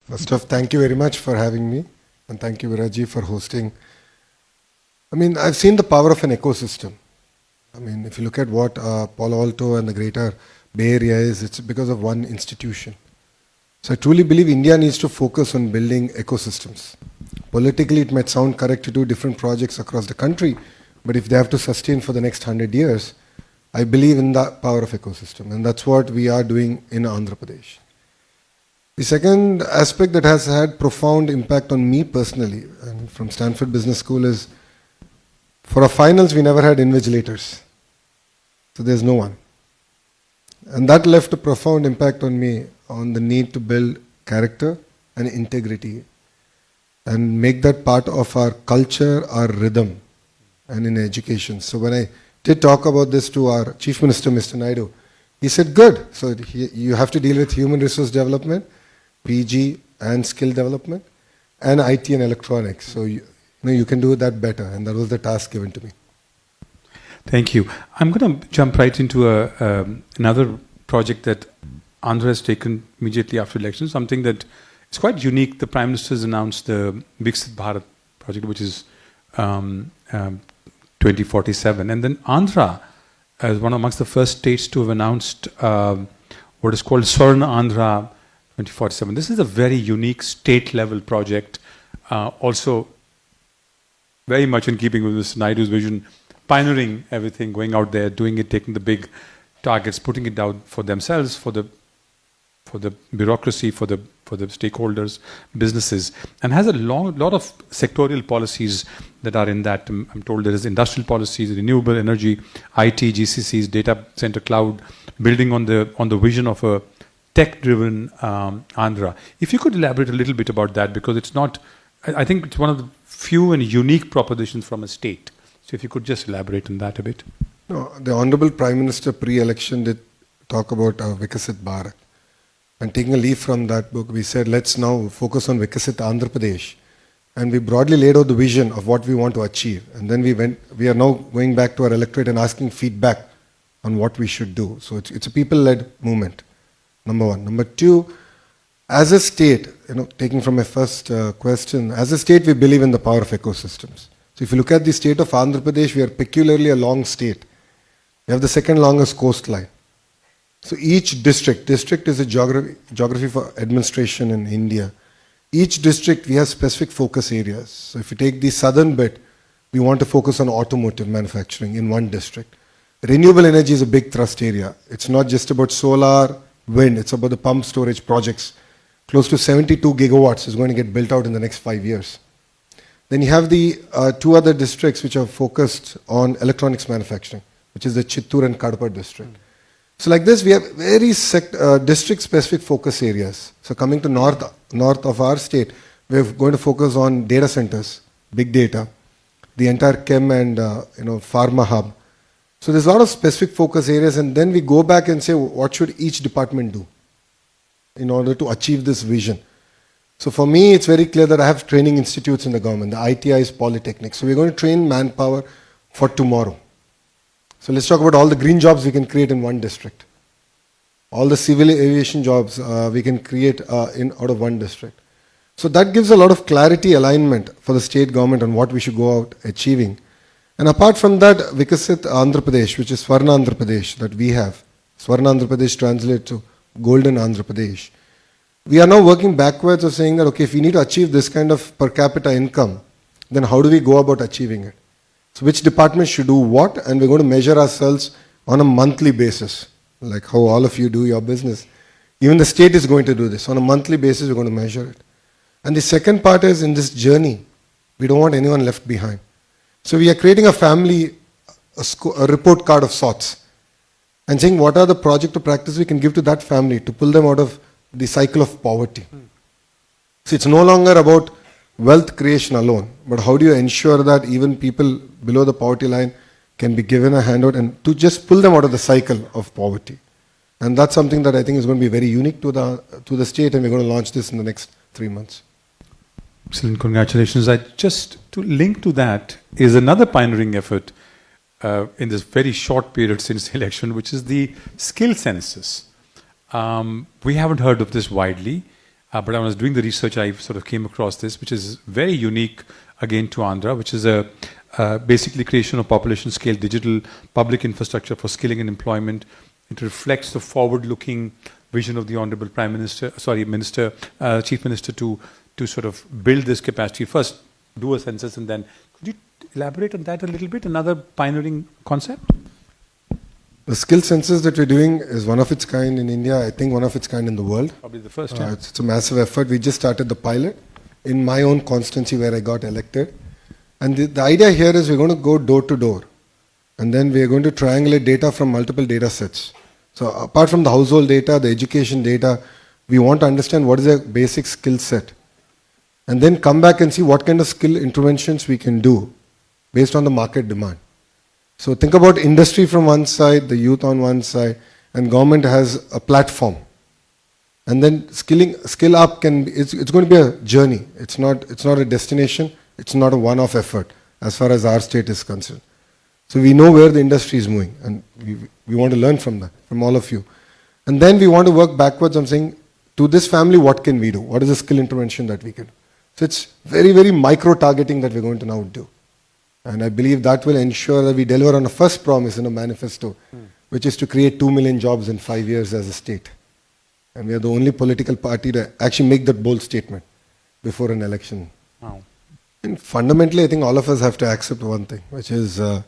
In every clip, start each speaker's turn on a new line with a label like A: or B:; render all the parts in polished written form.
A: First off, thank you very much for having me, and thank you, Viraji, for hosting. I mean, I've seen the power of an ecosystem. I mean, if you look at what Palo Alto and the greater Bay Area is, it's because of one institution. So I truly believe India needs to focus on building ecosystems. Politically, it might sound correct to do different projects across the country, but if they have to sustain for the next 100 years, I believe in the power of ecosystem, and that's what we are doing in Andhra Pradesh. The second aspect that has had profound impact on me personally, and from Stanford Business School, is for our finals, we never had invigilators. So there's no one. And that left a profound impact on me on the need to build character and integrity and make that part of our culture, our rhythm, and in education. So when I did talk about this to our Chief Minister, Mr. Naidu, he said, good. So you have to deal with human resource development, PG and skill development, and IT and electronics. So you can do that better. And that was the task given to me.
B: Thank you. I'm going to jump right into another project that Andhra has taken immediately after election, something that is quite unique. The Prime Minister has announced the Viksit Bharat project, which is 2047. And then Andhra, as one amongst the first states to have announced what is called Swarna Andhra 2047. This is a very unique state-level project, also very much in keeping with Mr. Naidu's vision, pioneering everything, going out there, doing it, taking the big targets, putting it down for themselves, for the bureaucracy, for the stakeholders, businesses, and has a lot of sectorial policies that are in that. I'm told there is industrial policies, renewable energy, IT, GCCs, data center, cloud, building on the vision of a tech-driven Andhra. If you could elaborate a little bit about that, because it's not, I think it's one of the few and unique propositions from a state. So if you could just elaborate on that a bit.
A: No, the Honorable Prime Minister pre-election did talk about Viksit Bharat. And taking a leaf from that book, we said, let's now focus on Viksit Andhra Pradesh. And we broadly laid out the vision of what we want to achieve. And then we are now going back to our electorate and asking feedback on what we should do. So it's a people-led movement, number one. Number two, as a state, taking from my first question, as a state, we believe in the power of ecosystems. So if you look at the state of Andhra Pradesh, we are peculiarly a long state. We have the second longest coastline. So each district is a geography for administration in India. Each district, we have specific focus areas. So if you take the southern bit, we want to focus on automotive manufacturing in one district. Renewable energy is a big thrust area. It's not just about solar, wind, it's about the pump storage projects. Close to 72 gigawatts is going to get built out in the next 5 years. Then you have the two other districts which are focused on electronics manufacturing, which is the Chittoor and Kadapa district. So like this, we have very district-specific focus areas. So coming to north of our state, we're going to focus on data centers, big data, the entire chem and pharma hub. So there's a lot of specific focus areas, and then we go back and say, what should each department do in order to achieve this vision? So for me, it's very clear that I have training institutes in the government. The ITI is polytechnic. So we're going to train manpower for tomorrow. So let's talk about all the green jobs we can create in one district. All the civil aviation jobs we can create out of one district. So that gives a lot of clarity, alignment for the state government on what we should go out achieving. And apart from that, Viksit Andhra Pradesh, which is Swarna Andhra Pradesh that we have. Swarna Andhra Pradesh translates to Golden Andhra Pradesh. We are now working backwards of saying that, okay, if we need to achieve this kind of per capita income, then how do we go about achieving it? So which department should do what, and we're going to measure ourselves on a monthly basis, like how all of you do your business. Even the state is going to do this. On a monthly basis, we're going to measure it. And the second part is, in this journey, we don't want anyone left behind. So we are creating a family, a report card of sorts, and saying what are the project or practice we can give to that family to pull them out of the cycle of poverty. So it's no longer about wealth creation alone, but how do you ensure that even people below the poverty line can be given a handout and to just pull them out of the cycle of poverty. And that's something that I think is going to be very unique to the state, and we're going to launch this in the next 3 months.
B: Excellent, congratulations. Just to link to that is another pioneering effort in this very short period since the election, which is the skill census. We haven't heard of this widely. But when I was doing the research, I sort of came across this, which is very unique again to Andhra, which is a basically creation of population scale digital public infrastructure for skilling and employment. It reflects the forward-looking vision of the Honorable Prime Minister, Chief Minister, to sort of build this capacity. First, do a census, and then could you elaborate on that a little bit? Another pioneering concept.
A: The skill census that we're doing is one of its kind in India, I think one of its kind in the world.
B: Probably the first time.
A: It's a massive effort. We just started the pilot in my own constituency where I got elected. And the idea here is we're going to go door to door. And then we're going to triangulate data from multiple data sets. So apart from the household data, the education data, we want to understand what is a basic skill set. And then come back and see what kind of skill interventions we can do based on the market demand. So think about industry from one side, the youth on one side, and government has a platform. And then skill up it's going to be a journey. It's not a destination. It's not a one-off effort as far as our state is concerned. So we know where the industry is moving, and we want to learn from that, from all of you. And then we want to work backwards on saying, to this family, what can we do? What is the skill intervention that we can do? So it's very, very micro-targeting that we're going to now do. And I believe that will ensure that we deliver on the first promise in a manifesto, which is to create 2 million jobs in 5 years as a state. And we are the only political party to actually make that bold statement before an election.
B: Wow.
A: And fundamentally, I think all of us have to accept one thing, which is the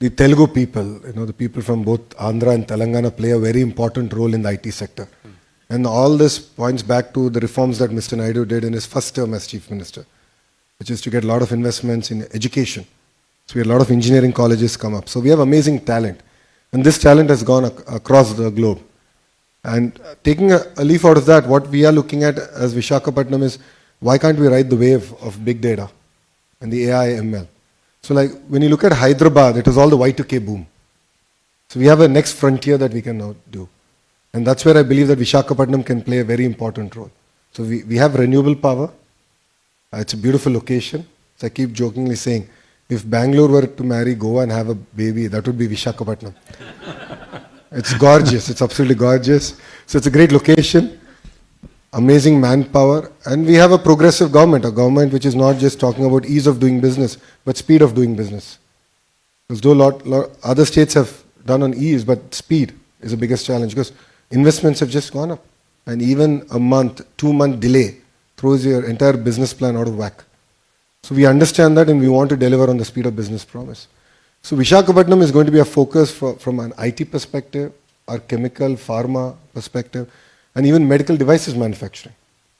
A: Telugu people, the people from both Andhra and Telangana play a very important role in the IT sector. And all this points back to the reforms that Mr. Naidu did in his first term as Chief Minister, which is to get a lot of investments in education. So we have a lot of engineering colleges come up. So we have amazing talent. And this talent has gone across the globe. And taking a leaf out of that, what we are looking at as Visakhapatnam is, why can't we ride the wave of big data and the AI ML? So like when you look at Hyderabad, it was all the Y2K boom. So we have a next frontier that we can now do. And that's where I believe that Visakhapatnam can play a very important role. So we have renewable power. It's a beautiful location. So I keep jokingly saying, if Bangalore were to marry Goa and have a baby, that would be Visakhapatnam. It's gorgeous. It's absolutely gorgeous. So it's a great location, amazing manpower, and we have a progressive government, a government which is not just talking about ease of doing business, but speed of doing business. Because though lot other states have done on ease, but speed is the biggest challenge because investments have just gone up. And even a month, 2-month delay throws your entire business plan out of whack. So we understand that and we want to deliver on the speed of business promise. So Visakhapatnam is going to be a focus from an IT perspective, our chemical, pharma perspective, and even medical devices manufacturing.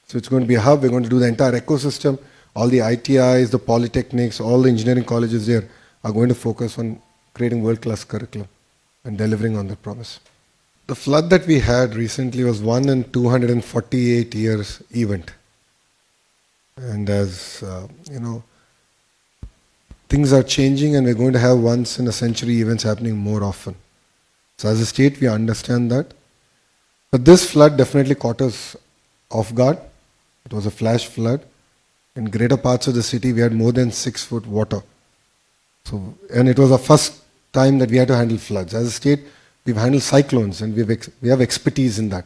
A: So it's going to be a hub. We're going to do the entire ecosystem. All the ITIs, the polytechnics, all the engineering colleges there are going to focus on creating world-class curriculum and delivering on that promise. The flood that we had recently was 1 in 248 years event. And as things are changing and we're going to have once in a century events happening more often. So as a state, we understand that. But this flood definitely caught us off guard. It was a flash flood. In greater parts of the city, we had more than 6 foot water. And it was the first time that we had to handle floods. As a state, we've handled cyclones and we have expertise in that.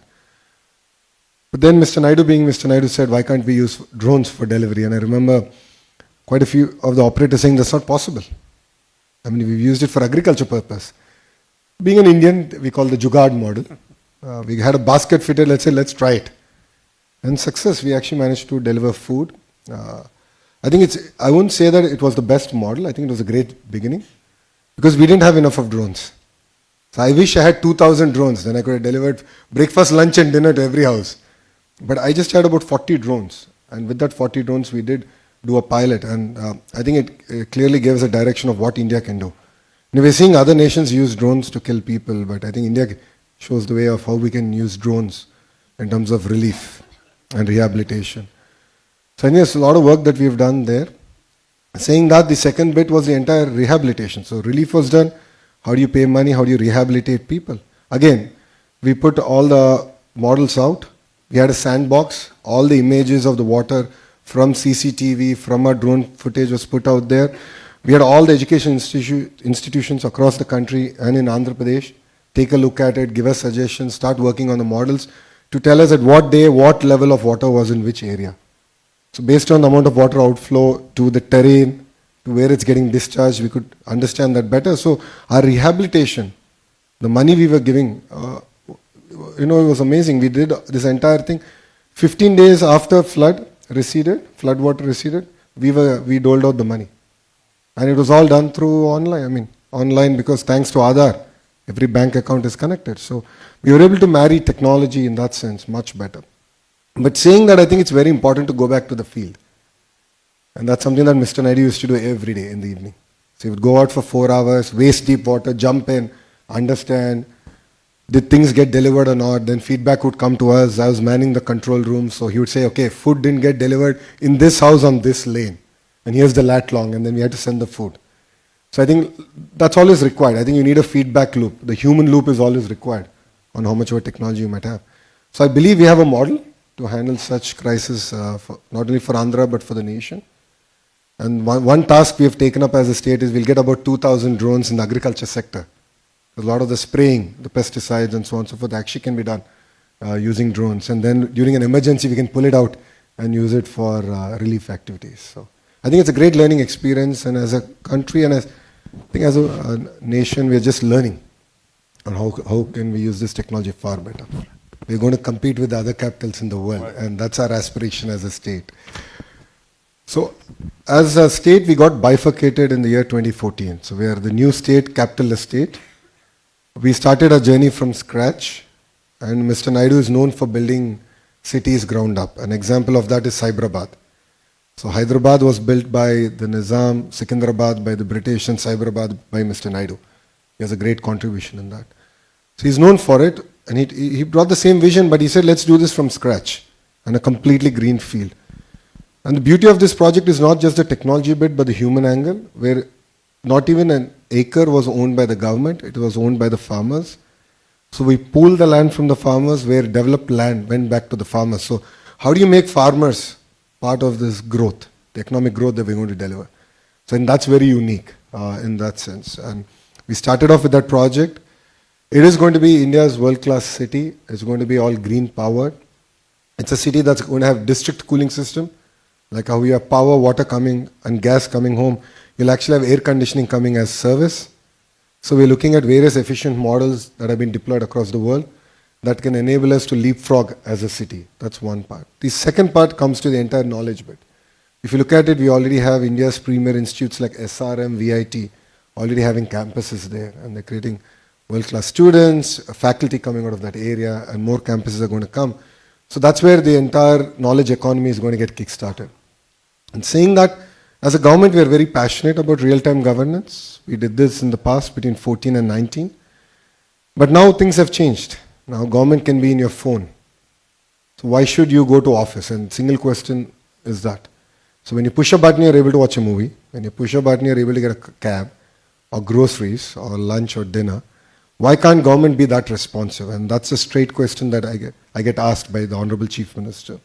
A: But then Mr. Naidu being Mr. Naidu said, why can't we use drones for delivery? And I remember quite a few of the operators saying that's not possible. I mean, we've used it for agriculture purpose. Being an Indian, we call the Jugaad model. We had a basket fitted, let's say, let's try it. And success, we actually managed to deliver food. I wouldn't say that it was the best model. I think it was a great beginning because we didn't have enough of drones. So I wish I had 2,000 drones. Then I could have delivered breakfast, lunch and dinner to every house. But I just had about 40 drones. And with that 40 drones, we did do a pilot. And I think it clearly gave us a direction of what India can do. And we're seeing other nations use drones to kill people. But I think India shows the way of how we can use drones in terms of relief and rehabilitation. So I think there's a lot of work that we've done there. Saying that, the second bit was the entire rehabilitation. So relief was done. How do you pay money? How do you rehabilitate people? Again, we put all the models out. We had a sandbox. All the images of the water from CCTV, from our drone footage was put out there. We had all the education institutions across the country and in Andhra Pradesh take a look at it, give us suggestions, start working on the models to tell us at what day, what level of water was in which area. So based on the amount of water outflow to the terrain, to where it's getting discharged, we could understand that better. So our rehabilitation, the money we were giving, it was amazing. We did this entire thing. 15 days after flood water receded, we doled out the money. And it was all done through online. Online because thanks to Aadhaar, every bank account is connected. So we were able to marry technology in that sense much better. But saying that, I think it's very important to go back to the field. And that's something that Mr. Naidu used to do every day in the evening. So he would go out for 4 hours, waist deep water, jump in, understand, did things get delivered or not? Then feedback would come to us. I was manning the control room. So he would say, okay, food didn't get delivered in this house on this lane. And here's the lat long. And then we had to send the food. So I think that's always required. I think you need a feedback loop. The human loop is always required on how much of a technology you might have. So I believe we have a model to handle such crisis, not only for Andhra, but for the nation. And one task we have taken up as a state is we'll get about 2,000 drones in the agriculture sector. A lot of the spraying, the pesticides and so on and so forth actually can be done using drones. And then during an emergency, we can pull it out and use it for relief activities. So I think it's a great learning experience. And as a country and as a nation, we're just learning on how can we use this technology far better. We're going to compete with the other capitals in the world, and that's our aspiration as a state. So, as a state, we got bifurcated in the year 2014. So, we are the new state, capitalist state. We started our journey from scratch, and Mr. Naidu is known for building cities ground up. An example of that is Hyderabad. So, Hyderabad was built by the Nizam, Secunderabad by the British, and Cyberabad by Mr. Naidu. He has a great contribution in that. So, he's known for it. And he brought the same vision, but he said, let's do this from scratch and a completely green field. And the beauty of this project is not just the technology bit, but the human angle, where not even an acre was owned by the government, it was owned by the farmers. So we pooled the land from the farmers, where developed land went back to the farmers. So how do you make farmers part of this growth, the economic growth that we're going to deliver? So and that's very unique in that sense. And we started off with that project. It is going to be India's world-class city. It's going to be all green powered. It's a city that's going to have district cooling system, like how we have power, water coming and gas coming home. You'll actually have air conditioning coming as service. So we're looking at various efficient models that have been deployed across the world that can enable us to leapfrog as a city. That's one part. The second part comes to the entire knowledge bit. If you look at it, we already have India's premier institutes like SRM, VIT, already having campuses there, and they're creating world-class students, faculty coming out of that area, and more campuses are going to come. So that's where the entire knowledge economy is going to get kick-started. And saying that, as a government, we are very passionate about real-time governance. We did this in the past between 14 and 19. But now things have changed. Now government can be in your phone. So why should you go to office? And single question is that. So when you push a button, you're able to watch a movie. When you push a button, you're able to get a cab or groceries or lunch or dinner. Why can't government be that responsive? And that's a straight question that I get asked by the Honorable Chief Minister.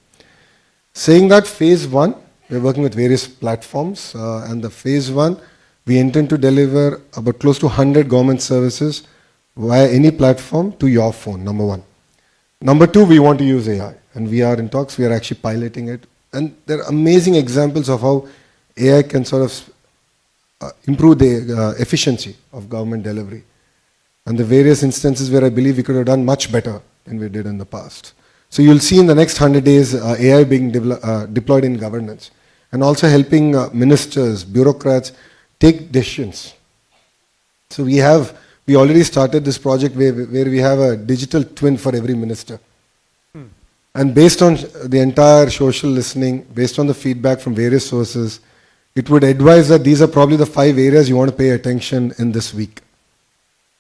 A: Saying that, phase one, we're working with various platforms, and the phase one, we intend to deliver about close to 100 government services via any platform to your phone, number one. Number two, we want to use AI, and we are in talks, we are actually piloting it. And there are amazing examples of how AI can sort of improve the efficiency of government delivery. And the various instances where I believe we could have done much better than we did in the past. So you'll see in the next 100 days AI being deployed in governance and also helping ministers, bureaucrats take decisions. So we already started this project where we have a digital twin for every minister. And based on the entire social listening, based on the feedback from various sources, it would advise that these are probably the 5 areas you want to pay attention in this week.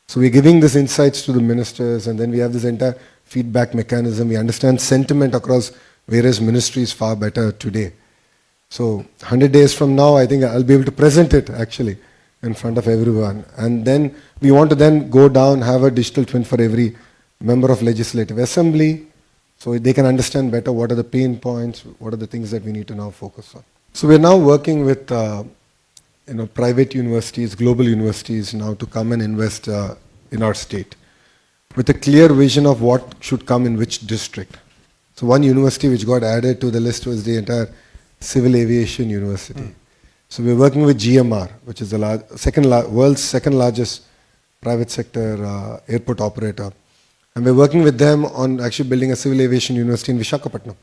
A: So we're giving these insights to the ministers, and then we have this entire feedback mechanism. We understand sentiment across various ministries far better today. So 100 days from now, I think I'll be able to present it actually in front of everyone. And then we want to then go down, have a digital twin for every member of Legislative Assembly, so they can understand better what are the pain points, what are the things that we need to now focus on. So we're now working with private universities, global universities now to come and invest in our state. with a clear vision of what should come in which district. So one university which got added to the list was the entire Civil Aviation University. So we're working with GMR, which is the world's second largest private sector airport operator. And we're working with them on actually building a civil aviation university in Visakhapatnam,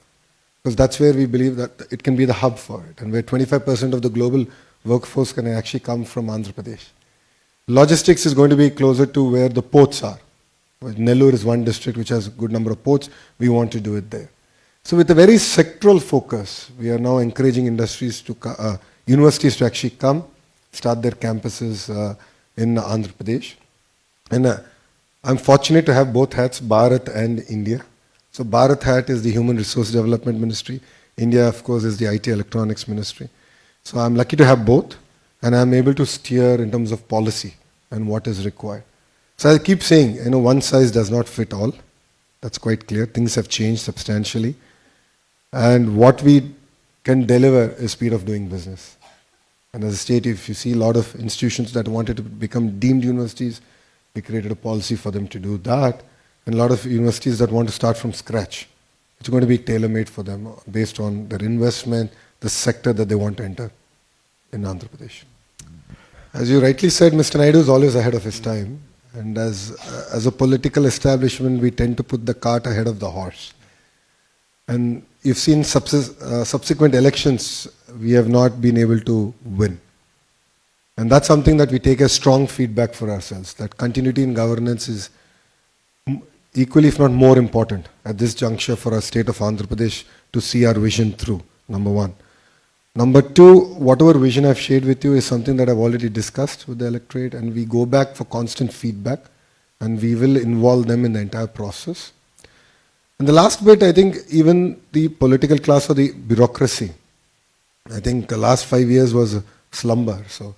A: because that's where we believe that it can be the hub for it, and where 25% of the global workforce can actually come from Andhra Pradesh. Logistics is going to be closer to where the ports are. Nellore is one district which has a good number of ports. We want to do it there. So with a very sectoral focus, we are now encouraging universities to actually come, start their campuses in Andhra Pradesh. And I'm fortunate to have both hats, Bharat and India. So Bharat hat is the Human Resource Development Ministry. India, of course, is the IT Electronics Ministry. So I'm lucky to have both, and I'm able to steer in terms of policy and what is required. So I keep saying, one size does not fit all. That's quite clear. Things have changed substantially. And what we can deliver is speed of doing business. And as a state, if you see a lot of institutions that wanted to become deemed universities, we created a policy for them to do that. And a lot of universities that want to start from scratch, it's going to be tailor-made for them based on their investment, the sector that they want to enter in Andhra Pradesh. As you rightly said, Mr. Naidu is always ahead of his time. And as a political establishment, we tend to put the cart ahead of the horse. And you've seen subsequent elections, we have not been able to win. And that's something that we take as strong feedback for ourselves, that continuity in governance is equally, if not more important at this juncture for our state of Andhra Pradesh to see our vision through, number one. Number two, whatever vision I've shared with you is something that I've already discussed with the electorate, and we go back for constant feedback, and we will involve them in the entire process. And the last bit, I think even the political class or the bureaucracy, I think the last 5 years was a slumber. So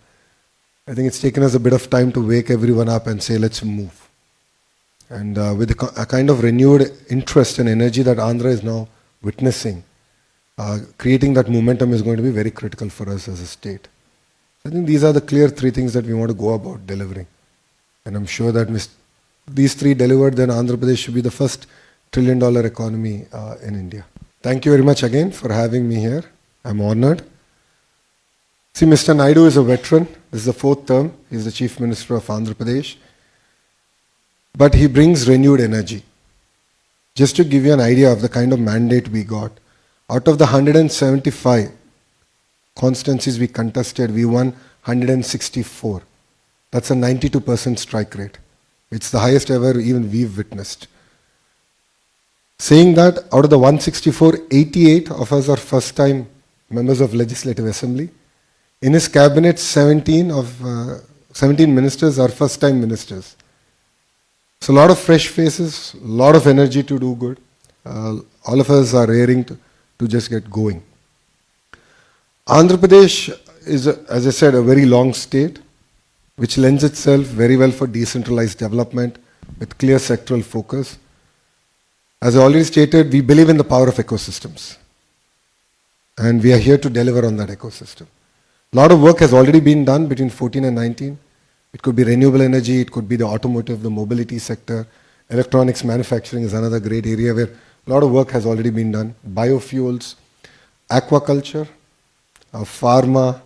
A: I think it's taken us a bit of time to wake everyone up and say, let's move. And with a kind of renewed interest and energy that Andhra is now witnessing, creating that momentum is going to be very critical for us as a state. I think these are the clear three things that we want to go about delivering. And I'm sure that these three delivered, then Andhra Pradesh should be the first $1 trillion economy in India. Thank you very much again for having me here. I'm honored. See, Mr. Naidu is a veteran. This is the 4th term. He's the Chief Minister of Andhra Pradesh. But he brings renewed energy. Just to give you an idea of the kind of mandate we got, out of the 175 constituencies we contested, we won 164. That's a 92% strike rate. It's the highest ever even we've witnessed. Saying that, out of the 164, 88 of us are first-time members of Legislative Assembly. In his cabinet, 17 ministers are first-time ministers. So a lot of fresh faces, a lot of energy to do good. All of us are raring to just get going. Andhra Pradesh is, as I said, a very long state, which lends itself very well for decentralized development with clear sectoral focus. As I already stated, we believe in the power of ecosystems. And we are here to deliver on that ecosystem. A lot of work has already been done between 14 and 19. It could be renewable energy, it could be the automotive, the mobility sector. Electronics manufacturing is another great area where a lot of work has already been done. Biofuels, aquaculture, pharma,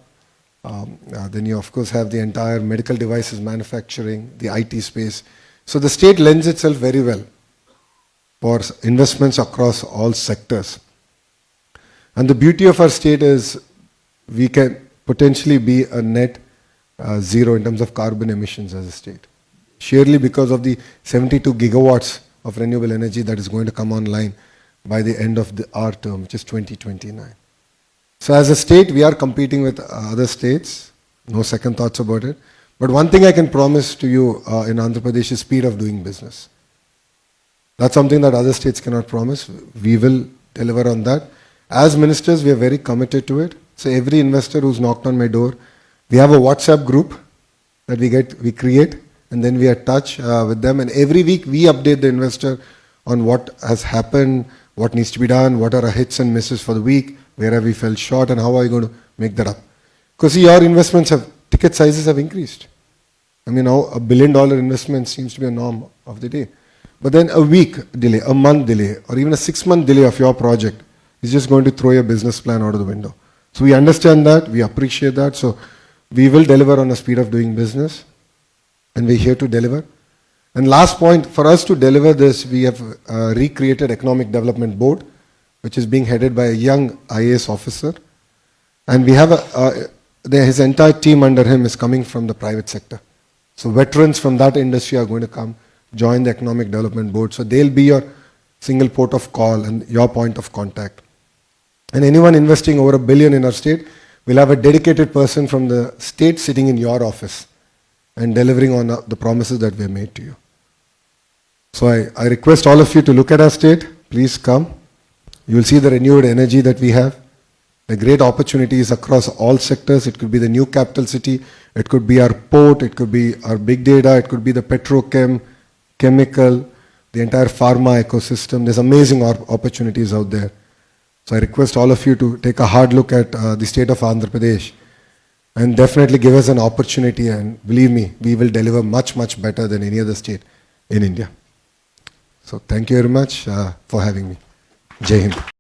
A: then you of course have the entire medical devices manufacturing, the IT space. So the state lends itself very well for investments across all sectors. And the beauty of our state is we can potentially be a net zero in terms of carbon emissions as a state. Sheerly because of the 72 gigawatts of renewable energy that is going to come online by the end of our term, which is 2029. So as a state, we are competing with other states, no second thoughts about it. But one thing I can promise to you in Andhra Pradesh is speed of doing business. That's something that other states cannot promise. We will deliver on that. As ministers, we are very committed to it. So every investor who's knocked on my door, we have a WhatsApp group that we create, and then we are in touch with them. And every week we update the investor on what has happened, what needs to be done, what are our hits and misses for the week, where have we fell short, and how are you going to make that up? Because see, your investments ticket sizes have increased. I mean, now $1 billion investment seems to be a norm of the day. But then a week delay, a month delay, or even a 6-month delay of your project is just going to throw your business plan out of the window. So we understand that, we appreciate that. So we will deliver on the speed of doing business, and we're here to deliver. And last point, for us to deliver this, we have recreated Economic Development Board, which is being headed by a young IAS officer. And we have his entire team under him is coming from the private sector. So veterans from that industry are going to come, join the Economic Development Board. So they'll be your single port of call and your point of contact. And anyone investing over $1 billion in our state will have a dedicated person from the state sitting in your office and delivering on the promises that we have made to you. So I request all of you to look at our state. Please come. You will see the renewed energy that we have, the great opportunities across all sectors. It could be the new capital city, it could be our port, it could be our big data, it could be the petrochem, chemical, the entire pharma ecosystem. There's amazing opportunities out there. So I request all of you to take a hard look at the state of Andhra Pradesh and definitely give us an opportunity, and believe me, we will deliver much, much better than any other state in India. So thank you very much for having me. Jai Hind.